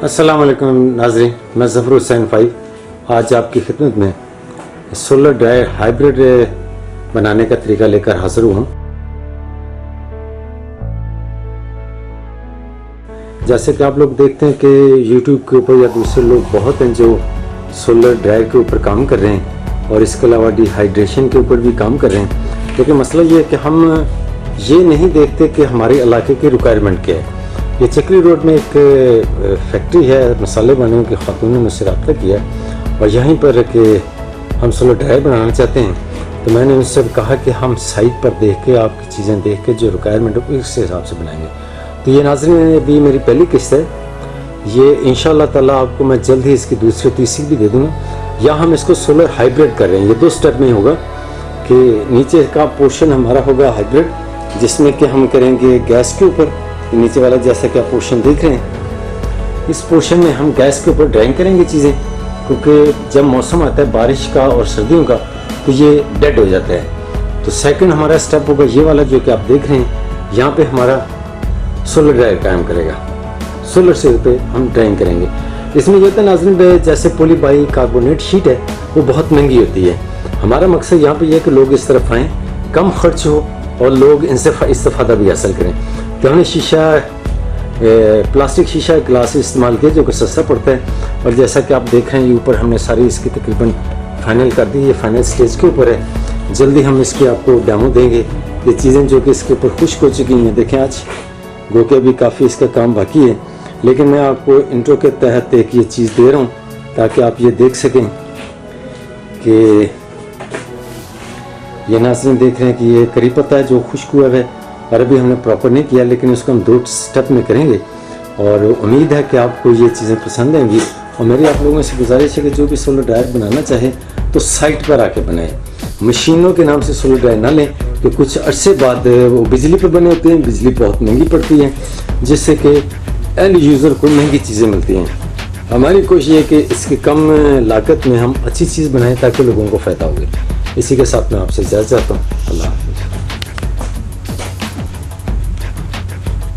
अस्सलाम वालेकुम नाज़रीन, मैं ज़फ़र हुसैन फ़ाई आज आपकी खिदमत में सोलर ड्राई हाइब्रिड बनाने का तरीका लेकर हाज़िर हुआ हूँ। जैसे कि आप लोग देखते हैं कि यूट्यूब के ऊपर या दूसरे लोग बहुत हैं जो सोलर ड्राई के ऊपर काम कर रहे हैं और इसके अलावा डिहाइड्रेशन के ऊपर भी काम कर रहे हैं। लेकिन मसला ये है कि हम ये नहीं देखते कि हमारे इलाके की रिक्वायरमेंट क्या है। ये चकली रोड में एक फैक्ट्री है, मसाले बनाने की खातून ने मुझसे रब्ता किया और यहीं पर कि हम सोलर ड्राई बनाना चाहते हैं। तो मैंने उनसे कहा कि हम साइट पर देख के आपकी चीज़ें देख के जो रिक्वायरमेंट है उस हिसाब से बनाएंगे। तो ये नाज़रीन अभी मेरी पहली किस्त है, ये इंशाअल्लाह ताला आपको मैं जल्द ही इसकी दूसरी तीसरी भी दे दूँगा। या हम इसको सोलर हाइब्रिड कर रहे हैं, ये 2 स्टेप में होगा कि नीचे का पोर्शन हमारा होगा हाइब्रिड, जिसमें कि हम करेंगे गैस के ऊपर। नीचे वाला जैसा कि आप पोर्शन देख रहे हैं, इस पोर्शन में हम गैस के ऊपर ड्राइंग करेंगे चीज़ें, क्योंकि जब मौसम आता है बारिश का और सर्दियों का तो ये डेड हो जाता है। तो सेकंड हमारा स्टेप होगा ये वाला जो कि आप देख रहे हैं, यहाँ पे हमारा सोलर ड्राइव कायम करेगा, सोलर सेल पे हम ड्राइंग करेंगे। इसमें यह था नाज़रीन, जैसे पॉलीबाई कार्बोनेट शीट है वो बहुत महंगी होती है। हमारा मकसद यहाँ पे यह है कि लोग इस तरफ आएँ, कम खर्च हो और लोग इनसे इस्तेफादा भी हासिल करें। तो हमने शीशा प्लास्टिक शीशा ग्लास इस्तेमाल किया जो कि सस्ता पड़ता है। और जैसा कि आप देख रहे हैं ऊपर हमने सारी इसकी तकरीबन फाइनल कर दी, ये फाइनल स्टेज के ऊपर है। जल्दी हम इसकी आपको डेमो देंगे। ये चीज़ें जो कि इसके ऊपर खुश्क हो चुकी हैं, देखें आज गो के भी काफ़ी इसका काम बाकी है, लेकिन मैं आपको इंट्रो के तहत एक ये चीज़ दे रहा हूँ ताकि आप ये देख सकें कि ये नाज़रीन देख रहे हैं कि ये करी पत्ता है जो खुश्क हुआ है और अभी हमने प्रॉपर नहीं किया, लेकिन इसको हम 2 स्टेप में करेंगे और उम्मीद है कि आपको ये चीज़ें पसंद आएंगी। और मेरी आप लोगों से गुजारिश है कि जो भी सोलर ड्रायर बनाना चाहे तो साइट पर आके बनाए, मशीनों के नाम से सोलर ड्रायर ना लें कि कुछ अरसे बाद वो बिजली पर बने होते हैं, बिजली बहुत महंगी पड़ती है, जिससे कि एंड यूज़र को महंगी चीज़ें मिलती हैं। हमारी कोशिश है कि इसकी कम लागत में हम अच्छी चीज़ बनाएं ताकि लोगों को फ़ायदा हो। इसी के साथ मैं आपसे इजाज़त चाहता हूँ। अल्लाह।